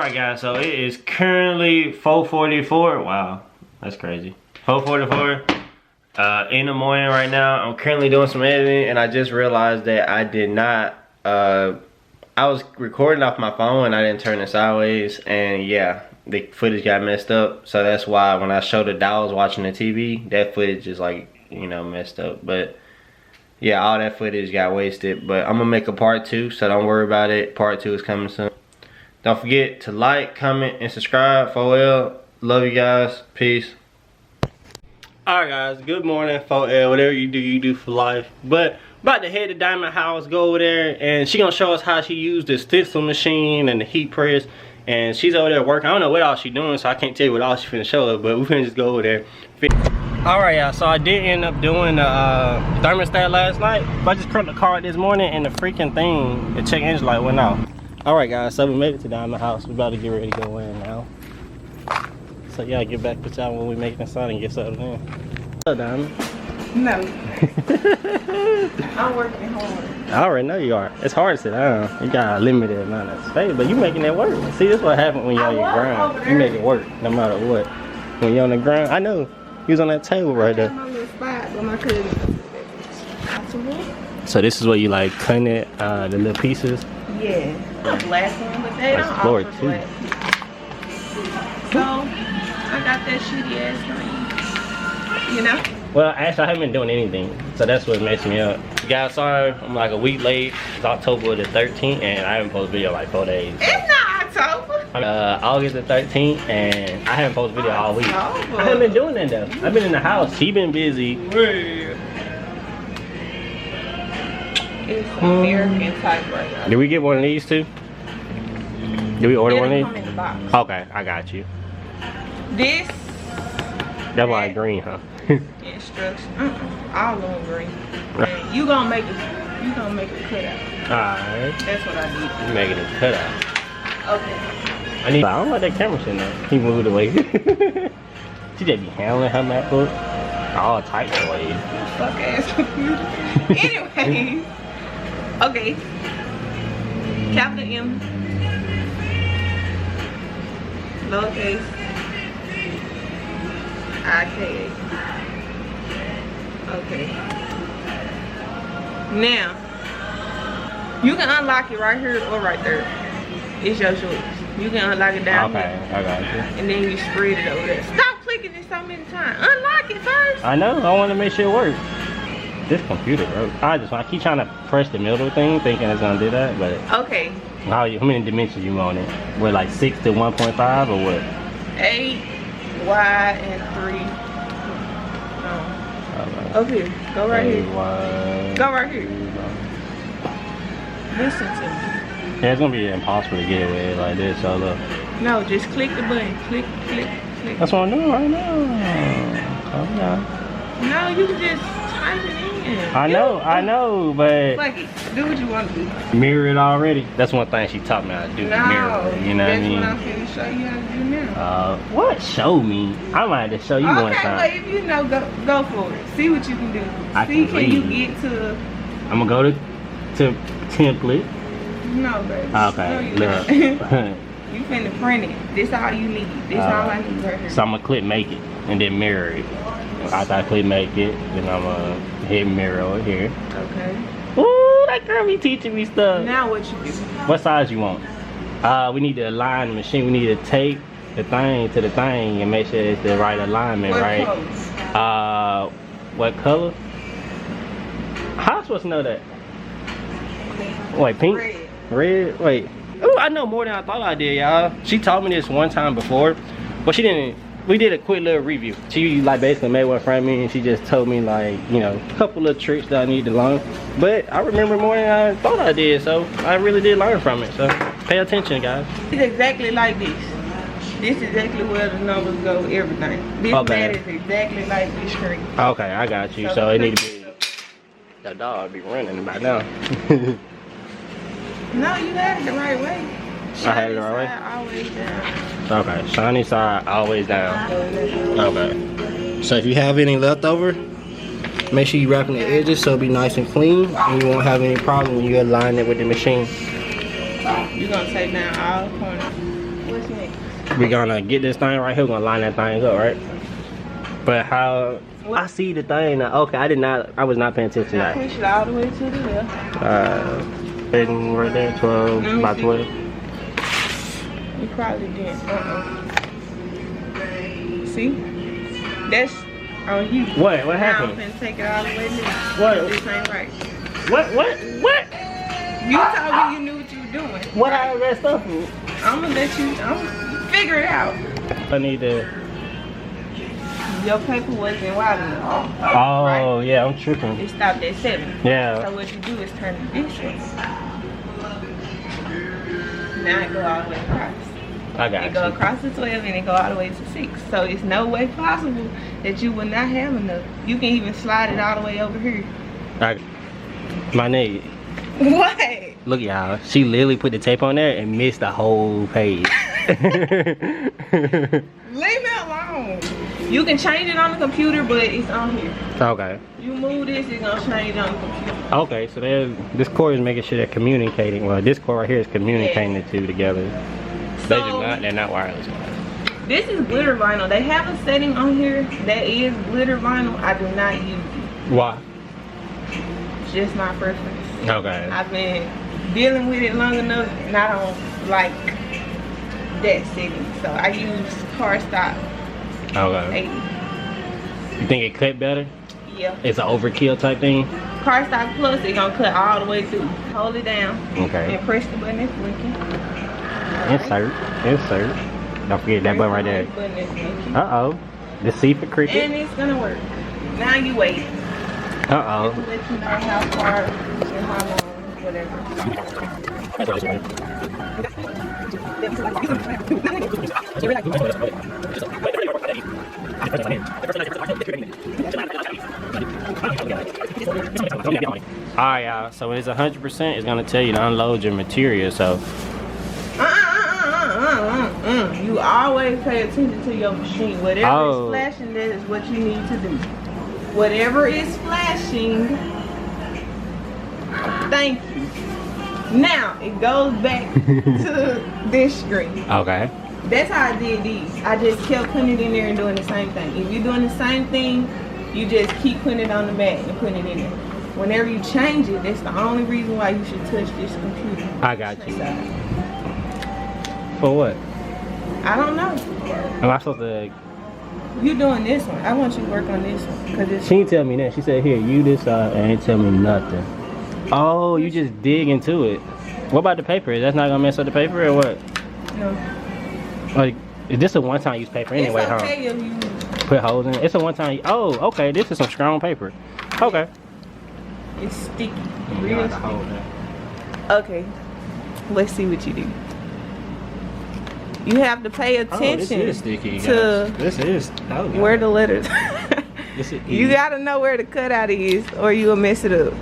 Alright guys, so it is currently 4:44. Wow, that's crazy. 4:44 in the morning right now. I'm currently doing some editing and I just realized that I did not, I was recording off my phone and I didn't turn it sideways, and yeah, the footage got messed up. So that's why when I showed the dolls watching the TV, that footage is like, you know, messed up. But yeah, all that footage got wasted. But I'm gonna make a part 2, so don't worry about it. Part 2 is coming soon. Don't forget to like, comment, and subscribe. Farewell. Love you guys. Peace. Alright guys, good morning, 4L. Whatever you do for life. But about to head to Diamond House, go over there, and she gonna show us how she used the stencil machine and the heat press. And she's over there working. I don't know what all she doing, so I can't tell you what all she finna show us, but we finna just go over there. Alright y'all, so I did end up doing the thermostat last night, but I just cranked the car this morning and the freaking thing, the check engine light went off. Alright guys, so we made it to Diamond House. We're about to get ready to go in now. So yeah, get back with y'all when we make the sun and get settled in. What's up, Diamond? No. I'm working hard. I already know you are. It's hard to sit down. You got a limited amount of space, but you making it work. See, this is what happens when you're on your grind. You make it work no matter what. When you're on the grind, I know. You was on that table right there. My little spot, but my cousin. So this is where you like cutting it, the little pieces? Yeah. The black one, but they don't floor offer too. black. So, I got that shitty ass green. You know? Well, actually, I haven't been doing anything, so that's what messed me up. Guys, sorry, I'm like a week late. It's October the 13th, and I haven't posted video like 4 days. It's not October. August the 13th, and I haven't posted video all week. I haven't been doing that though. I've been in the house. She been busy. It's American type right now. Did we get one of these too? Did we order one of Come these? in the box. Okay, I got you. This. That's like green, huh? Instruction. All of them green. And you gonna make a cutout. Alright. That's what I need. You making a cutout. Okay. I don't like that camera sitting there. He moved away. She just be handling her MacBook all types of ways. Fuck ass computer. Anyways. Okay. Capital M. Lowercase. IK. Okay. Now, you can unlock it right here or right there. It's your choice. You can unlock it down Okay, here. I got you. And then you spread it over there. Stop clicking it so many times. Unlock it first. I know. I want to make sure it works. This computer, bro. I keep trying to press the middle thing, thinking it's gonna do that, but Okay. how many dimensions you want it? What, like 6 to 1.5 or what? 8 wide and 3. No. Up here. Go right here. Go right here. Listen to me. Yeah, it's gonna be impossible to get away like this. So look. No, just click the button. Click, click, click. That's what I'm doing right now. Oh yeah. No, you can just type it in. I know, but Fuck it. Do what you want to do. mirror it already. That's one thing she taught me how to do. No, mirror it, you know what I mean? that's what I'm finna show you how to do now. What? Show me. I might have to show you one Okay, time. well, if you know, go for it. See what you can do. I See, can you read. get to... I'm gonna go to template. No, baby. Okay, No, you look. not. You finna print it. This all you need. This all I need right here. So I'm gonna click make it and then mirror it. After I click make it, then I'm gonna hit mirror over here. Okay. Ooh, that girl be teaching me stuff. Now what you do? What size you want? We need to align the machine. We need to tape the thing to the thing and make sure it's the right alignment, What right? color? What color? How am I supposed to know that? Wait, pink? Red? Wait. Oh, I know more than I thought I did, y'all. She taught me this one time before, but she didn't. We did a quick little review. She like basically made one for me, and she just told me like, you know, a couple of tricks that I need to learn. But I remember more than I thought I did, so I really did learn from it. So pay attention, guys. It's exactly like this. This is exactly where the numbers go, everything. This mat is exactly like this screen. Okay, I got you. So it need to be. That dog be running by now. No, you had it the right way. I had it the right way? Always down. Okay, shiny side, always down. Okay. So if you have any leftover, make sure you wrapping the edges so it'll be nice and clean, and you won't have any problem when you align it with the machine. You're gonna take down all corners. We're gonna get this thing right here. We're gonna line that thing up, right? But how? I see the thing now. Okay, I was not paying attention to that. Push it all the way to the left. Heading right there, 12 by 12. You probably didn't. See? That's on you. What? What now happened? I'm finna take it all the way there. What? This ain't right. What? You told me you knew what you were doing. What I messed up? I'm gonna let you figure it out. I need to. Your paper wasn't wide enough. Oh, right? Yeah, I'm tripping. It stopped at 7. Yeah. So what you do is turn it this way. Now it go all the way across. I got It go across to 12 and it go all the way to 6. So it's no way possible that you would not have enough. You can even slide it all the way over here. My nigga. What? Look, y'all. She literally put the tape on there and missed the whole page. Leave me alone. You can change it on the computer, but it's on here. Okay. You move this, it's gonna change on the computer. Okay, so this cord is making sure they're communicating. Well, this cord right here is communicating the two together. They're not wireless. This is glitter vinyl. They have a setting on here that is glitter vinyl. I do not use it. Why? It's just my preference. Okay. I've been dealing with it long enough and I don't like that setting. So I use cardstock. Okay. 80. You think it cut better? Yeah. It's an overkill type thing? Cardstock Plus, it's gonna cut all the way through. Hold it down. Okay. And press the button that's blinking. Insert. Don't forget that button right there. Uh-oh. The C for cricket. And it's gonna work. Now you wait. Uh-oh. To let you know how far and how long, whatever. Alright, y'all. So when it's 100%, it's gonna tell you to unload your material. So you always pay attention to your machine. Whatever is flashing, that is what you need to do. Whatever is flashing, thank you. Now it goes back to this screen. Okay. That's how I did these. I just kept putting it in there and doing the same thing. If you're doing the same thing, you just keep putting it on the back and putting it in there. Whenever you change it, that's the only reason why you should touch this computer. I got you. For what? I don't know. Am I supposed to? You doing this one. I want you to work on this one. She didn't tell me that. She said, here, you this side, and ain't tell me nothing. Oh, you just dig into it. What about the paper? That's not gonna mess up the paper or what? No. Like, is this a one-time use paper anyway, it's okay if you put holes in it? It's a one-time. Oh, okay. This is some strong paper. Okay. It's sticky. Real sticky. Okay. Let's see what you do. You have to pay attention this is sticky, to where the letters. You gotta know where the cutout is, or you'll mess it up.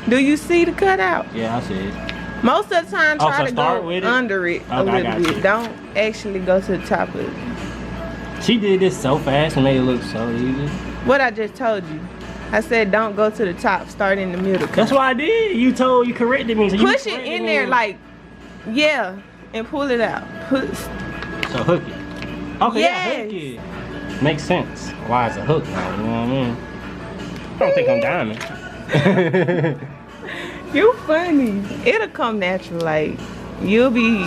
Do you see the cutout? Yeah, I see it. Most of the time, try to go under it a little bit. You. Don't actually go to the top of it. She did this so fast and made it look so easy. What I just told you. I said don't go to the top, start in the middle. That's what I did. You corrected me. So push it in there like, yeah, and pull it out. So hook it. Okay, yes. Yeah, hook it. Makes sense. Why is a hook now? You know what I mean? I don't think I'm diamond. You funny. It'll come natural. Like, you'll be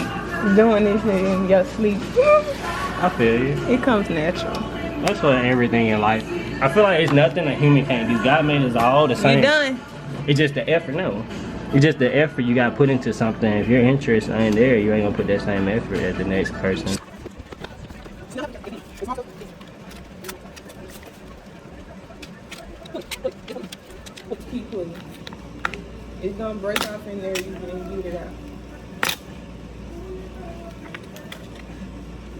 doing this in your sleep. I feel you. It comes natural. That's what everything in life. I feel like it's nothing a human can't do. God made us all the same. You done? It's just the effort, no. It's just the effort you gotta put into something. If your interest ain't there, you ain't gonna put that same effort as the next person. Keep pulling. It's gonna break off in there. You can get it out.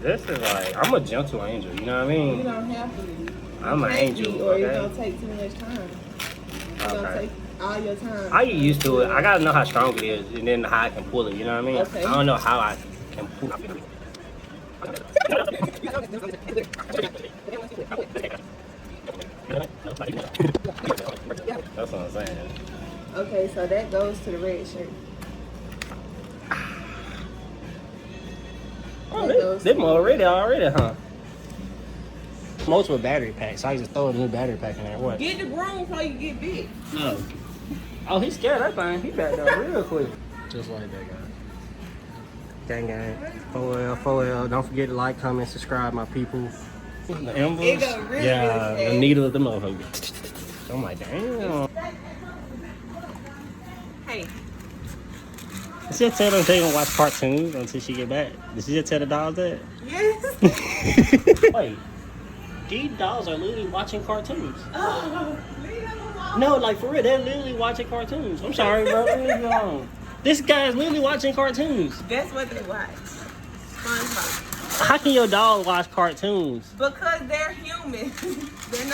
This is like, I'm a gentle angel, you know what I mean? You don't have to. I'm an angel, or okay? it's gonna take too much time. It's gonna take all your time. I get used to it. I gotta know how strong it is and then how I can pull it, you know what I mean? Okay. I don't know how I can pull it. That's what I'm saying. Okay, so that goes to the red shirt. so Them sweet. already, huh? Multiple battery packs. So I just throw a new battery pack in there. What? Get the broom before you get big. No. Oh, he's scared of that thing. He back down real quick. Just like that, guy. Gang, gang. 4L. Don't forget to like, comment, subscribe, my people. The embers. It go really, yeah, really the fast. needle of the motherfucker. I'm like, damn. Hey, Did she tell them they gonna watch cartoons until she get back? Did she just tell the dolls that? yes. Wait, these dolls are literally watching cartoons. Oh, leave them alone. No, like for real, they're literally watching cartoons. I'm sorry, bro. Leave me alone. This guy's literally watching cartoons. Guess what they watch? SpongeBob. How can your dog watch cartoons? Because they're human. They're not